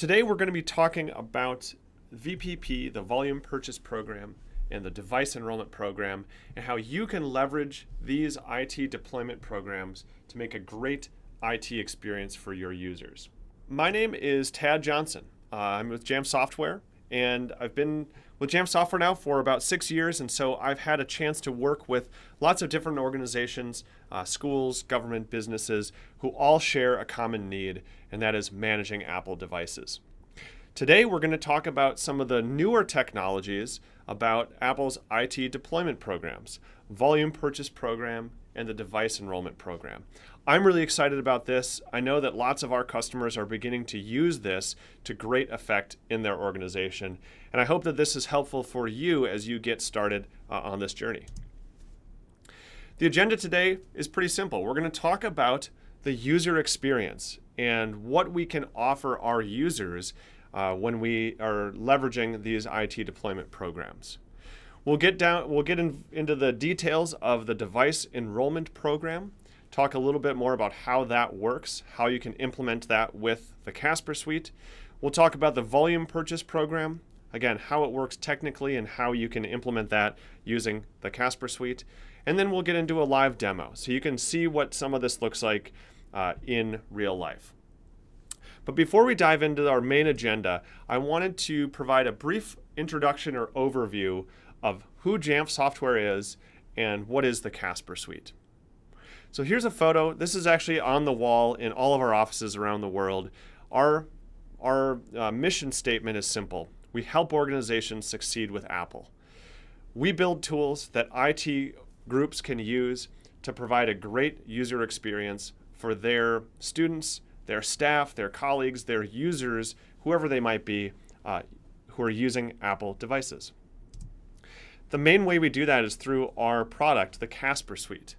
Today we're going to be talking about VPP, the Volume Purchase Program, and the Device Enrollment Program, and how you can leverage these IT deployment programs to make a great IT experience for your users. My name is Tad Johnson. I'm with Jamf Software, and I've been with Jamf Software now for about 6 years, and so I've had a chance to work with lots of different organizations, schools, government, businesses, who all share a common need, and that is managing Apple devices. Today we're going to talk about some of the newer technologies about Apple's IT deployment programs, Volume Purchase Program, and the Device Enrollment Program. I'm really excited about this. I know that lots of our customers are beginning to use this to great effect in their organization, and I hope that this is helpful for you as you get started on this journey. The agenda today is pretty simple. We're going to talk about the user experience and what we can offer our users when we are leveraging these IT deployment programs. We'll get into the details of the Device Enrollment Program, talk a little bit more about how that works, how you can implement that with the Casper Suite. We'll talk about the Volume Purchase Program, again, how it works technically and how you can implement that using the Casper Suite. And then we'll get into a live demo so you can see what some of this looks like in real life. But before we dive into our main agenda, I wanted to provide a brief introduction or overview of who Jamf Software is and what is the Casper Suite. So here's a photo. This is actually on the wall in all of our offices around the world. Our mission statement is simple. We help organizations succeed with Apple. We build tools that IT groups can use to provide a great user experience for their students, their staff, their colleagues, their users, whoever they might be, who are using Apple devices. The main way we do that is through our product, the Casper Suite.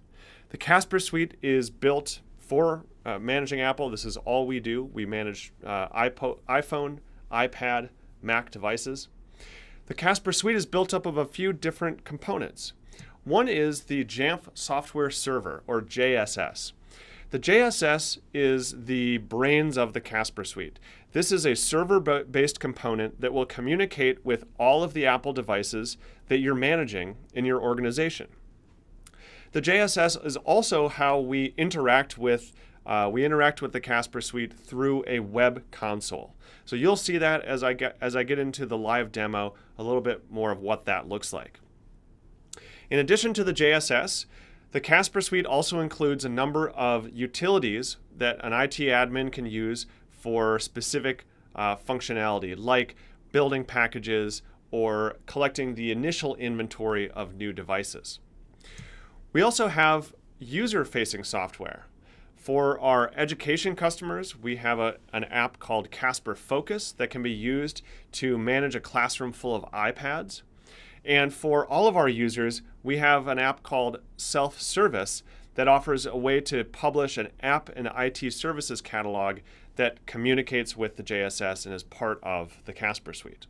The Casper Suite is built for managing Apple. This is all we do. We manage iPhone, iPad, Mac devices. The Casper Suite is built up of a few different components. One is the Jamf Software Server, or JSS. The JSS is the brains of the Casper Suite. This is a server-based component that will communicate with all of the Apple devices that you're managing in your organization. The JSS is also how we interact with the Casper Suite through a web console. So you'll see that as I get into the live demo, a little bit more of what that looks like. In addition to the JSS, the Casper Suite also includes a number of utilities that an IT admin can use for specific functionality, like building packages or collecting the initial inventory of new devices. We also have user-facing software. For our education customers, we have an app called Casper Focus that can be used to manage a classroom full of iPads. And for all of our users, we have an app called SelfService that offers a way to publish an app and IT services catalog that communicates with the JSS and is part of the Casper Suite.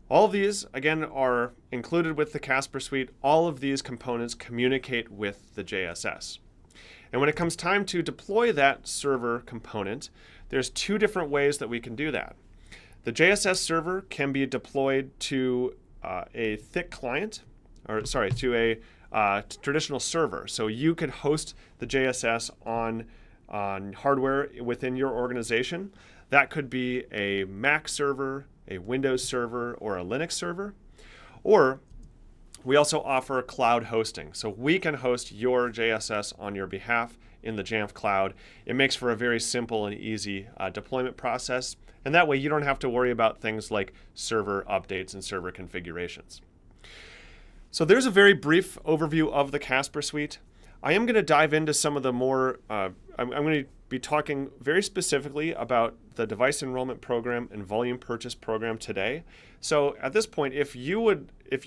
All of these, again, are included with the Casper Suite. All of these components communicate with the JSS. And when it comes time to deploy that server component, there's two different ways that we can do that. The JSS server can be deployed to a thick client, to a traditional server. So you can host the JSS on hardware within your organization. That could be a Mac server, a Windows server, or a Linux server. Or we also offer cloud hosting. So we can host your JSS on your behalf in the Jamf cloud. It makes for a very simple and easy deployment process. And that way you don't have to worry about things like server updates and server configurations. So there's a very brief overview of the Casper Suite. I am going to dive into some of the more, I'm going to be talking very specifically about the Device Enrollment Program and Volume Purchase Program today. So at this point, if you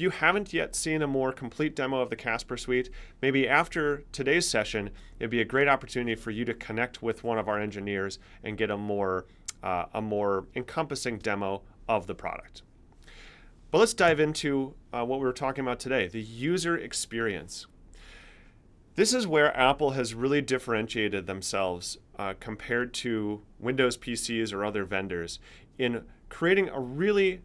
haven't yet seen a more complete demo of the Casper Suite, maybe after today's session, it'd be a great opportunity for you to connect with one of our engineers and get a more encompassing demo of the product. But let's dive into what we were talking about today, the user experience. This is where Apple has really differentiated themselves compared to Windows PCs or other vendors in creating a really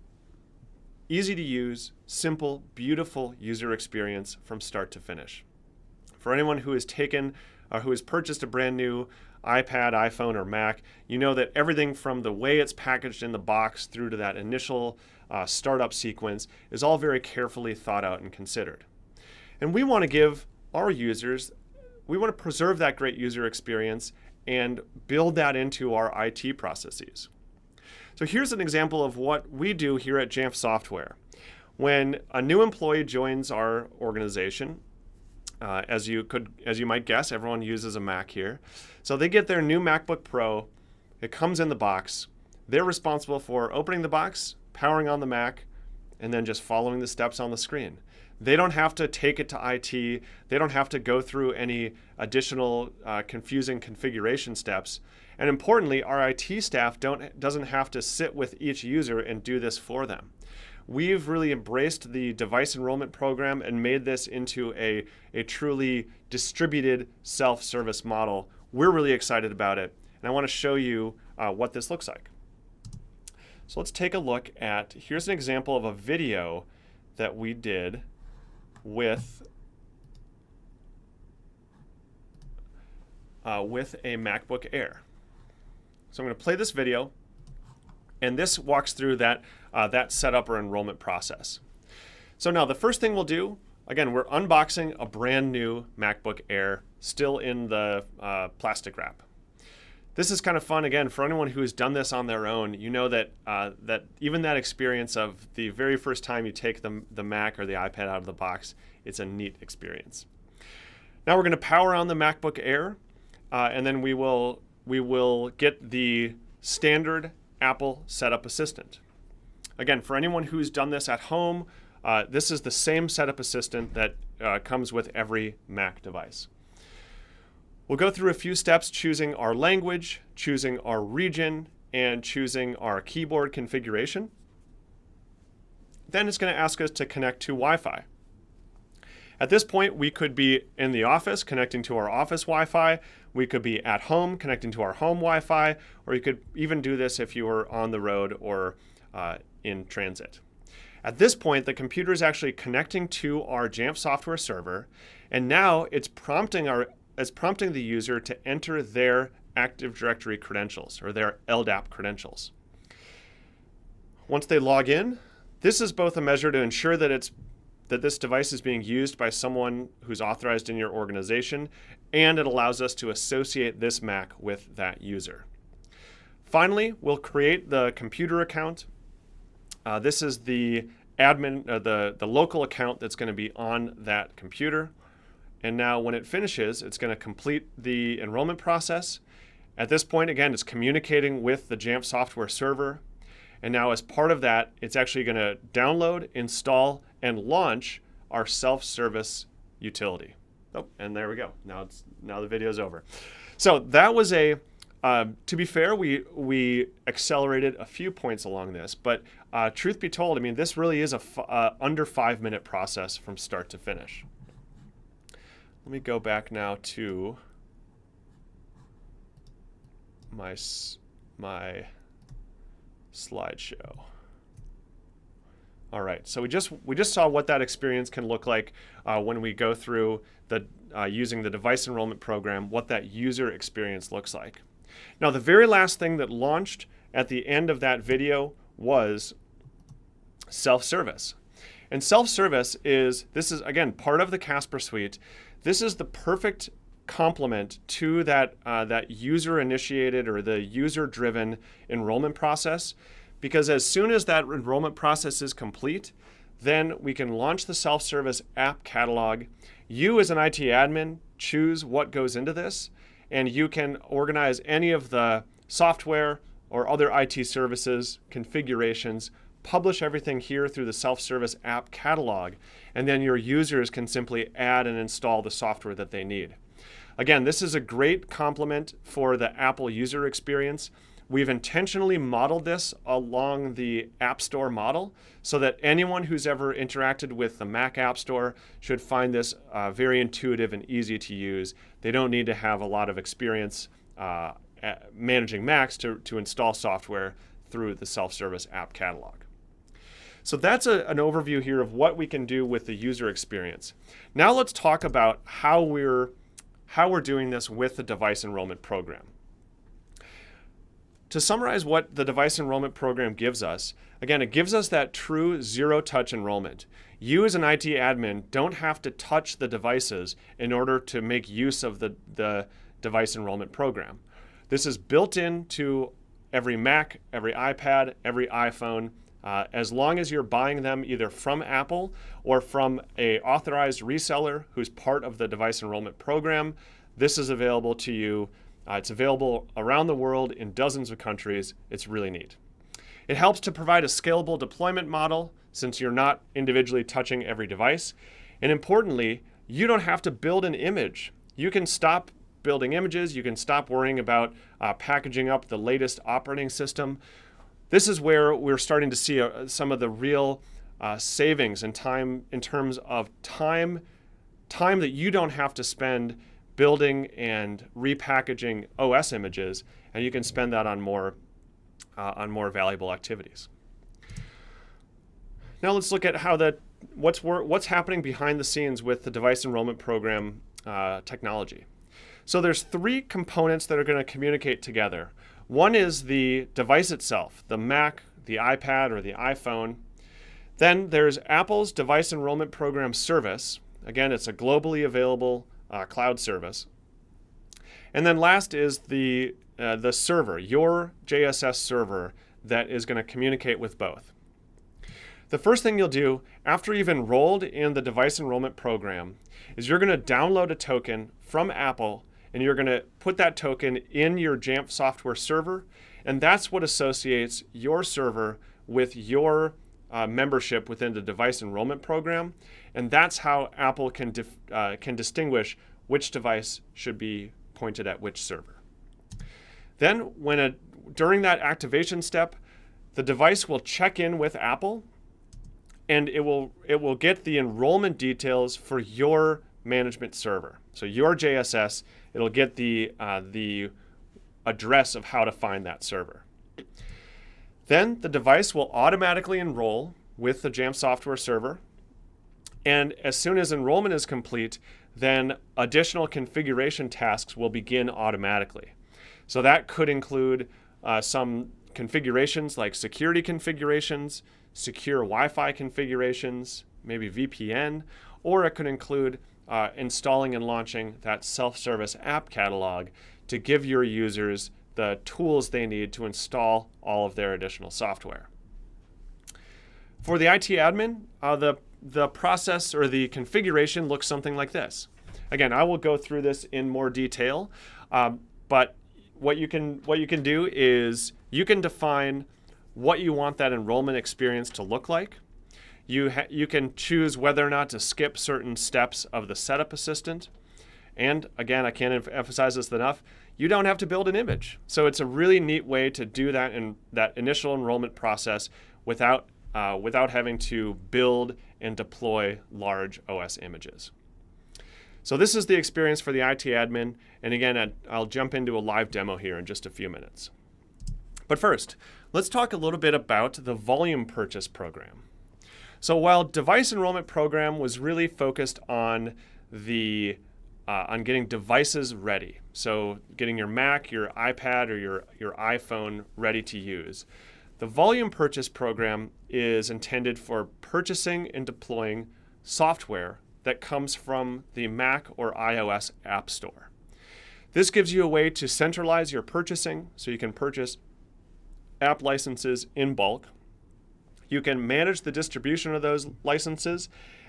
easy to use, simple, beautiful user experience from start to finish. For anyone who has who has purchased a brand new iPad, iPhone, or Mac, you know that everything from the way it's packaged in the box through to that initial startup sequence is all very carefully thought out and considered. And we want to give our users, we want to preserve that great user experience and build that into our IT processes. So here's an example of what we do here at Jamf Software. When a new employee joins our organization, as you might guess, everyone uses a Mac here. So they get their new MacBook Pro. It comes in the box. They're responsible for opening the box, powering on the Mac, and then just following the steps on the screen. They don't have to take it to IT. They don't have to go through any additional confusing configuration steps. And importantly, our IT staff doesn't have to sit with each user and do this for them. We've really embraced the Device Enrollment Program and made this into a truly distributed self-service model. We're really excited about it, and I want to show you what this looks like. So let's take a look at, here's an example of a video that we did with a MacBook Air. So I'm going to play this video, and this walks through that setup or enrollment process. So now the first thing we'll do, again, we're unboxing a brand new MacBook Air, still in the plastic wrap. This is kind of fun, again, for anyone who has done this on their own. You know that even that experience of the very first time you take the Mac or the iPad out of the box, it's a neat experience. Now we're going to power on the MacBook Air, and then we will get the standard Apple Setup Assistant. Again, for anyone who's done this at home, this is the same Setup Assistant that comes with every Mac device. We'll go through a few steps choosing our language, choosing our region, and choosing our keyboard configuration. Then it's going to ask us to connect to Wi-Fi. At this point, we could be in the office connecting to our office Wi-Fi. We could be at home connecting to our home Wi-Fi, or you could even do this if you were on the road or in transit. At this point, the computer is actually connecting to our Jamf software server, and now it's prompting the user to enter their Active Directory credentials or their LDAP credentials. Once they log in, this is both a measure to ensure that this device is being used by someone who's authorized in your organization, and it allows us to associate this Mac with that user. Finally, we'll create the computer account. This is the admin, the local account that's going to be on that computer. And now when it finishes, it's going to complete the enrollment process. At this point, again, it's communicating with the Jamf software server. And now as part of that, it's actually going to download, install, and launch our self-service utility. Oh, and there we go. Now the video's over. So that was to be fair, we accelerated a few points along this, but truth be told, I mean, this really is a under 5-minute process from start to finish. Let me go back now to my slideshow. All right, so we just saw what that experience can look like when we go through using the Device Enrollment Program, what that user experience looks like. Now, the very last thing that launched at the end of that video was self-service. And self-service this is again part of the Casper Suite. This is the perfect complement to that user-initiated or the user-driven enrollment process, because as soon as that enrollment process is complete, then we can launch the self-service app catalog. You as an IT admin choose what goes into this, and you can organize any of the software or other IT services, configurations, publish everything here through the self-service app catalog, and then your users can simply add and install the software that they need. Again, this is a great complement for the Apple user experience. We've intentionally modeled this along the App Store model so that anyone who's ever interacted with the Mac App Store should find this very intuitive and easy to use. They don't need to have a lot of experience managing Macs to install software through the SelfService App Catalog. So that's an overview here of what we can do with the user experience. Now let's talk about how we're doing this with the Device Enrollment Program. To summarize what the Device Enrollment Program gives us, again, it gives us that true zero-touch enrollment. You as an IT admin don't have to touch the devices in order to make use of the Device Enrollment Program. This is built into every Mac, every iPad, every iPhone. As long as you're buying them either from Apple or from an authorized reseller who's part of the Device Enrollment Program, this is available to you. It's available around the world in dozens of countries. It's really neat. It helps to provide a scalable deployment model since you're not individually touching every device. And importantly, you don't have to build an image. You can stop building images. You can stop worrying about packaging up the latest operating system. This is where we're starting to see some of the real savings in time, in terms of time that you don't have to spend building and repackaging OS images, and you can spend that on more valuable activities. Now let's look at how what's happening behind the scenes with the Device Enrollment Program technology. So there's three components that are going to communicate together. One is the device itself, the Mac, the iPad, or the iPhone. Then there's Apple's Device Enrollment Program service. Again, it's a globally available cloud service. And then last is the server, your JSS server, that is going to communicate with both. The first thing you'll do after you've enrolled in the Device Enrollment Program is you're going to download a token from Apple, and you're going to put that token in your Jamf software server, and that's what associates your server with your membership within the Device Enrollment Program, and that's how Apple can distinguish which device should be pointed at which server. Then, during that activation step, the device will check in with Apple, and it will get the enrollment details for your management server. So your JSS, it'll get the address of how to find that server. Then the device will automatically enroll with the Jamf software server. And as soon as enrollment is complete, then additional configuration tasks will begin automatically. So that could include some configurations like security configurations, secure Wi-Fi configurations, maybe VPN, or it could include installing and launching that SelfService App Catalog to give your users the tools they need to install all of their additional software. For the IT admin, the process or the configuration looks something like this. Again, I will go through this in more detail, but what you can do is you can define what you want that enrollment experience to look like. You can choose whether or not to skip certain steps of the setup assistant. And again, I can't emphasize this enough, you don't have to build an image. So it's a really neat way to do that in that initial enrollment process without having to build and deploy large OS images. So this is the experience for the IT admin. And again, I'll jump into a live demo here in just a few minutes. But first, let's talk a little bit about the volume purchase program. So while Device Enrollment Program was really focused on getting devices ready, so getting your Mac, your iPad, or your iPhone ready to use, the Volume Purchase Program is intended for purchasing and deploying software that comes from the Mac or iOS App Store. This gives you a way to centralize your purchasing, so you can purchase app licenses in bulk. You can manage the distribution of those licenses,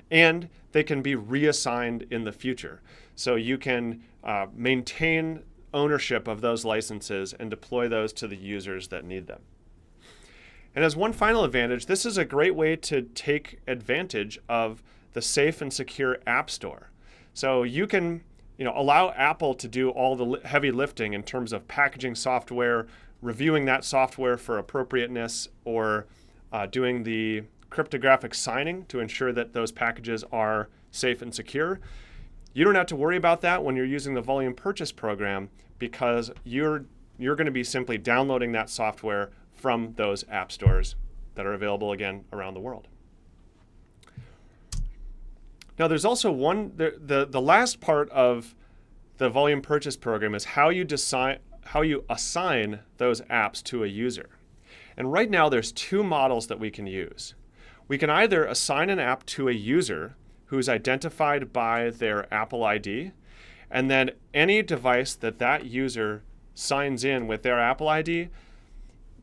and they can be reassigned in the future. So you can maintain ownership of those licenses and deploy those to the users that need them. And as one final advantage, this is a great way to take advantage of the safe and secure App Store. So you can allow Apple to do all the heavy lifting in terms of packaging software, reviewing that software for appropriateness, or doing the cryptographic signing to ensure that those packages are safe and secure. You don't have to worry about that when you're using the volume purchase program, because you're going to be simply downloading that software from those app stores that are available, again, around the world. Now, there's also the last part of the volume purchase program is how you assign those apps to a user. And right now, there's two models that we can use. We can either assign an app to a user who's identified by their Apple ID, and then any device that user signs in with their Apple ID,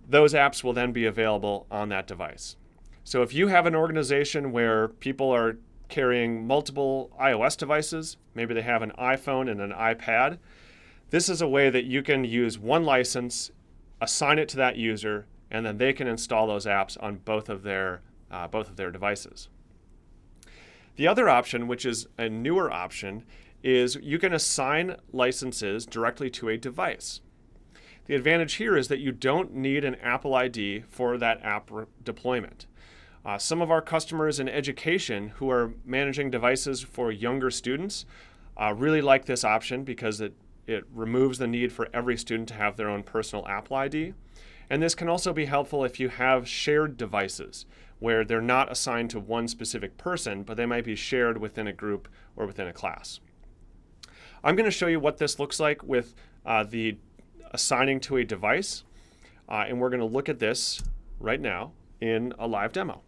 those apps will then be available on that device. So if you have an organization where people are carrying multiple iOS devices, maybe they have an iPhone and an iPad, this is a way that you can use one license, assign it to that user, and then they can install those apps on both of their devices. The other option, which is a newer option, is you can assign licenses directly to a device. The advantage here is that you don't need an Apple ID for that app deployment. Some of our customers in education who are managing devices for younger students really like this option because it removes the need for every student to have their own personal Apple ID. And this can also be helpful if you have shared devices where they're not assigned to one specific person, but they might be shared within a group or within a class. I'm going to show you what this looks like with the assigning to a device, and we're going to look at this right now in a live demo.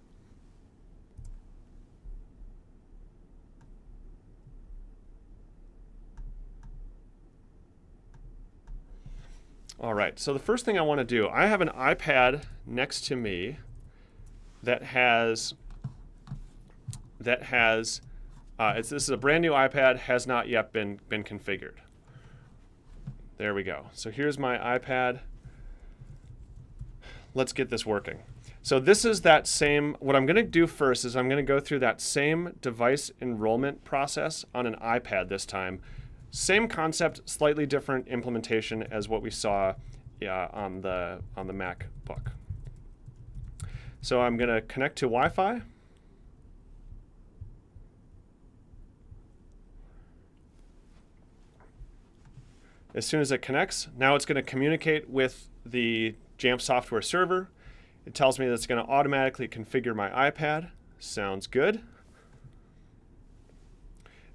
All right, so the first thing I want to do, I have an iPad next to me that has this is a brand new iPad, has not yet been configured. There we go. So here's my iPad. Let's get this working. So this is that same, what I'm going to do first is I'm going to go through that same device enrollment process on an iPad this time. Same concept, slightly different implementation as what we saw on the MacBook. So I'm going to connect to Wi-Fi. As soon as it connects, now it's going to communicate with the Jamf software server. It tells me that it's going to automatically configure my iPad. Sounds good.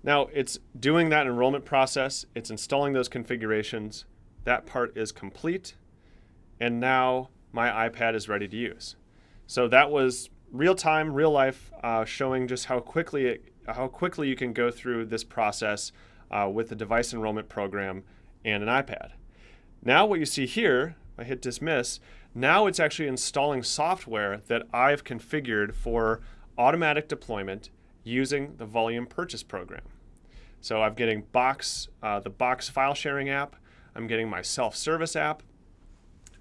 Now it's doing that enrollment process. It's installing those configurations. That part is complete. And now my iPad is ready to use. So that was real time, real life, showing just how quickly you can go through this process with the device enrollment program and an iPad. Now what you see here, I hit dismiss, now it's actually installing software that I've configured for automatic deployment using the volume purchase program. So I'm getting the Box file sharing app, I'm getting my SelfService app,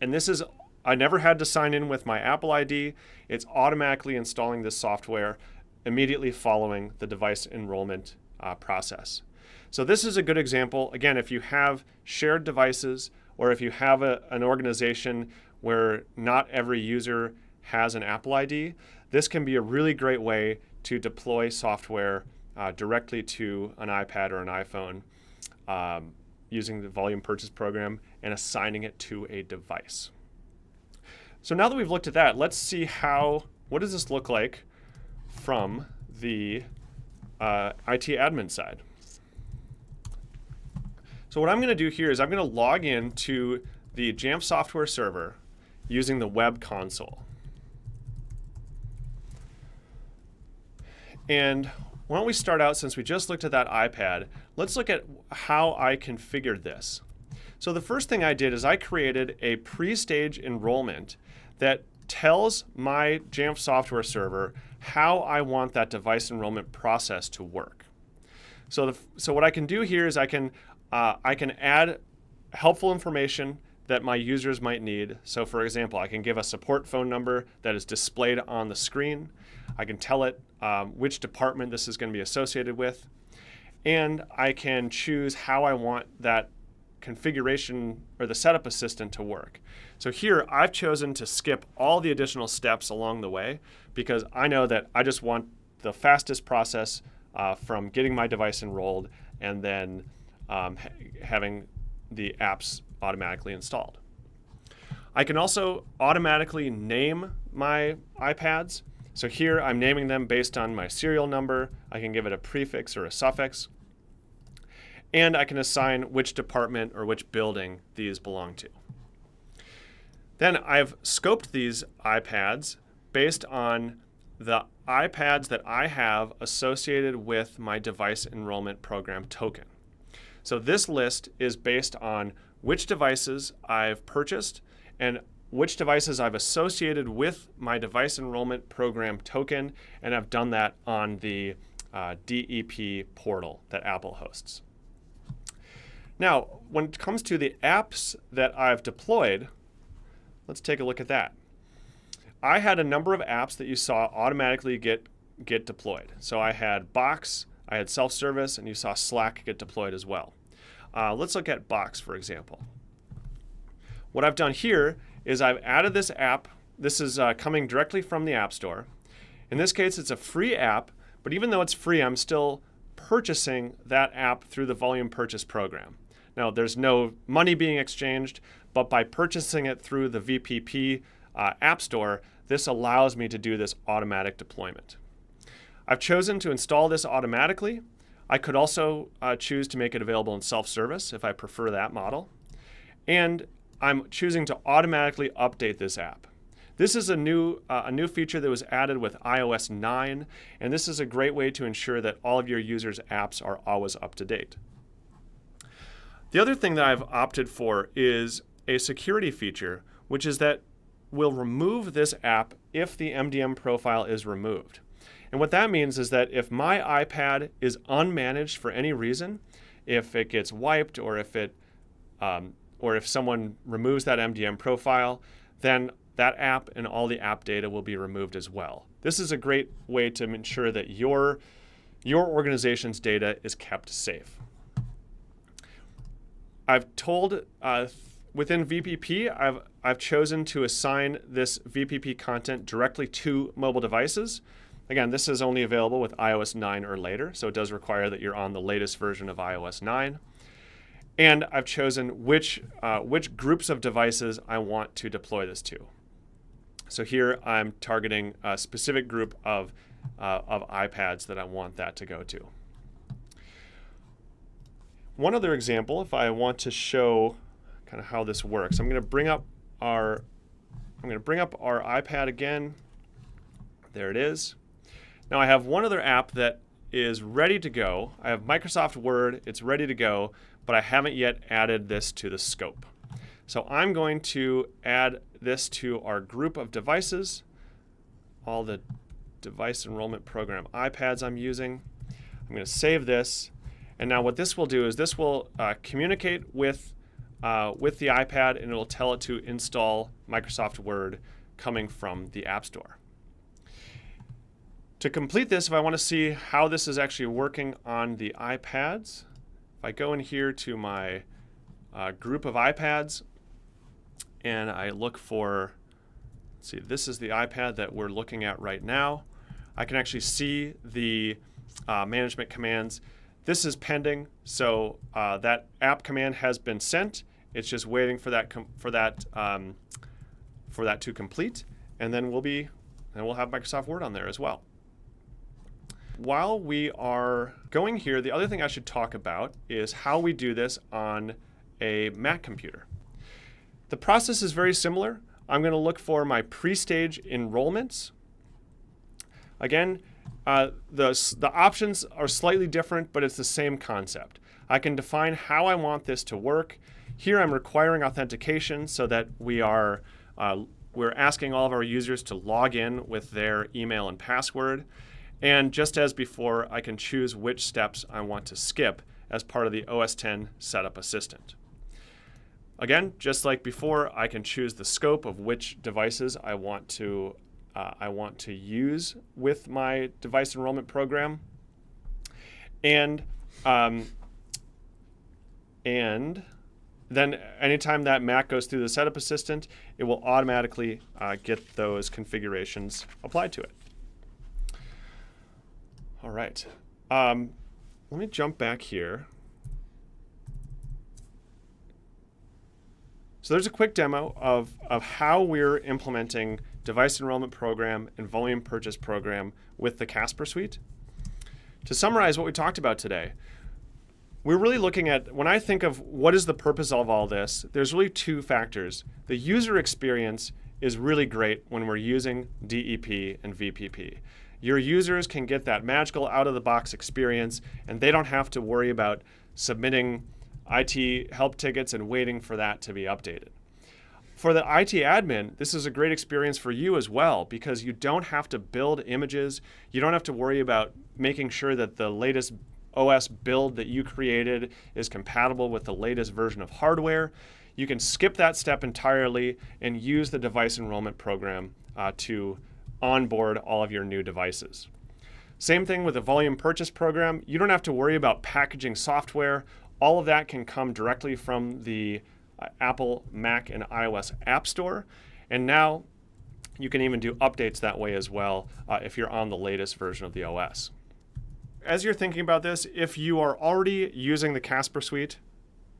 and this is, I never had to sign in with my Apple ID. It's automatically installing this software immediately following the device enrollment process. So this is a good example. Again, if you have shared devices or if you have an organization where not every user has an Apple ID, this can be a really great way to deploy software directly to an iPad or an iPhone using the volume purchase program and assigning it to a device. So now that we've looked at that, let's see what does this look like from the IT admin side. So what I'm going to do here is I'm going to log in to the Jamf software server using the web console. And why don't we start out, since we just looked at that iPad, let's look at how I configured this. So the first thing I did is I created a pre-stage enrollment that tells my Jamf software server how I want that device enrollment process to work. So what I can do here is I can add helpful information that my users might need. So for example, I can give a support phone number that is displayed on the screen. I can tell it which department this is going to be associated with. And I can choose how I want that configuration or the setup assistant to work. So here I've chosen to skip all the additional steps along the way because I know that I just want the fastest process from getting my device enrolled and then having the apps automatically installed. I can also automatically name my iPads. So here I'm naming them based on my serial number. I can give it a prefix or a suffix. And I can assign which department or which building these belong to. Then I've scoped these iPads based on the iPads that I have associated with my Device Enrollment Program token. So this list is based on which devices I've purchased and which devices I've associated with my Device Enrollment Program token, and I've done that on the DEP portal that Apple hosts. Now, when it comes to the apps that I've deployed, let's take a look at that. I had a number of apps that you saw automatically get deployed. So I had Box, I had SelfService, and you saw Slack get deployed as well. Let's look at Box, for example. What I've done here is I've added this app. This is coming directly from the App Store. In this case, it's a free app, but even though it's free, I'm still purchasing that app through the volume purchase program. Now, there's no money being exchanged, but by purchasing it through the VPP App Store, this allows me to do this automatic deployment. I've chosen to install this automatically. I could also choose to make it available in self-service if I prefer that model. And I'm choosing to automatically update this app. This is a new feature that was added with iOS 9, and this is a great way to ensure that all of your users' apps are always up to date. The other thing that I've opted for is a security feature, which is that we'll remove this app if the MDM profile is removed. And what that means is that if my iPad is unmanaged for any reason, if it gets wiped or if someone removes that MDM profile, then that app and all the app data will be removed as well. This is a great way to ensure that your organization's data is kept safe. I've told within VPP, I've chosen to assign this VPP content directly to mobile devices. Again, this is only available with iOS 9 or later, so it does require that you're on the latest version of iOS 9. And I've chosen which groups of devices I want to deploy this to. So here I'm targeting a specific group of iPads that I want that to go to. One other example, if I want to show kind of how this works, I'm going to bring up our iPad again. There it is. Now I have one other app that is ready to go. I have Microsoft Word. It's ready to go, but I haven't yet added this to the scope. So I'm going to add this to our group of devices, all the Device Enrollment Program iPads I'm using. I'm going to save this. And now what this will do is this will communicate with the iPad, and it will tell it to install Microsoft Word coming from the App Store. To complete this, if I want to see how this is actually working on the iPads, if I go in here to my group of iPads and I look for, let's see, this is the iPad that we're looking at right now. I can actually see the management commands. This is pending, so that app command has been sent. It's just waiting for that to complete, and then we'll have Microsoft Word on there as well. While we are going here, the other thing I should talk about is how we do this on a Mac computer. The process is very similar. I'm going to look for my pre-stage enrollments. Again, the options are slightly different, but it's the same concept. I can define how I want this to work. Here I'm requiring authentication so that we're asking all of our users to log in with their email and password. And just as before, I can choose which steps I want to skip as part of the OS X Setup Assistant. Again, just like before, I can choose the scope of which devices I want to use with my device enrollment program, and then anytime that Mac goes through the setup assistant, it will automatically get those configurations applied to it. All right. Let me jump back here. So there's a quick demo of how we're implementing Device Enrollment Program and Volume Purchase Program with the Casper Suite. To summarize what we talked about today, we're really looking at, when I think of what is the purpose of all this, there's really two factors. The user experience is really great when we're using DEP and VPP. Your users can get that magical out-of-the-box experience, and they don't have to worry about submitting IT help tickets and waiting for that to be updated. For the IT admin, this is a great experience for you as well, because you don't have to build images. You don't have to worry about making sure that the latest OS build that you created is compatible with the latest version of hardware. You can skip that step entirely and use the Device Enrollment Program to onboard all of your new devices. Same thing with the Volume Purchase Program. You don't have to worry about packaging software. All of that can come directly from the Apple, Mac, and iOS App Store. And now you can even do updates that way as well if you're on the latest version of the OS. As you're thinking about this, if you are already using the Casper Suite,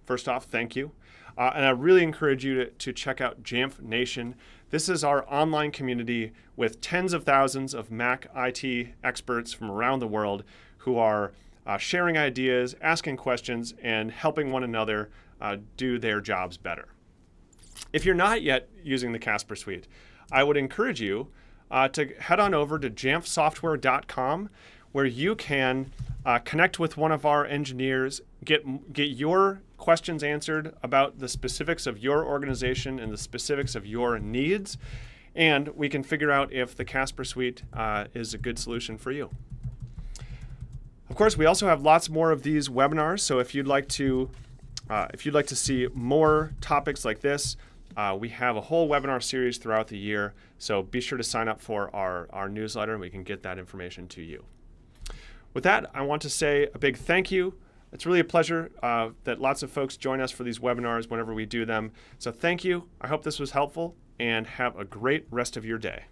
first off, thank you. And I really encourage you to check out Jamf Nation. This is our online community with tens of thousands of Mac IT experts from around the world who are sharing ideas, asking questions, and helping one another do their jobs better. If you're not yet using the Casper Suite, I would encourage you to head on over to jamfsoftware.com, where you can connect with one of our engineers, get your questions answered about the specifics of your organization and the specifics of your needs, and we can figure out if the Casper Suite is a good solution for you. Of course, we also have lots more of these webinars, so if you'd like to see more topics like this, we have a whole webinar series throughout the year, so be sure to sign up for our newsletter and we can get that information to you. With that, I want to say a big thank you. It's really a pleasure that lots of folks join us for these webinars whenever we do them. So thank you. I hope this was helpful, and have a great rest of your day.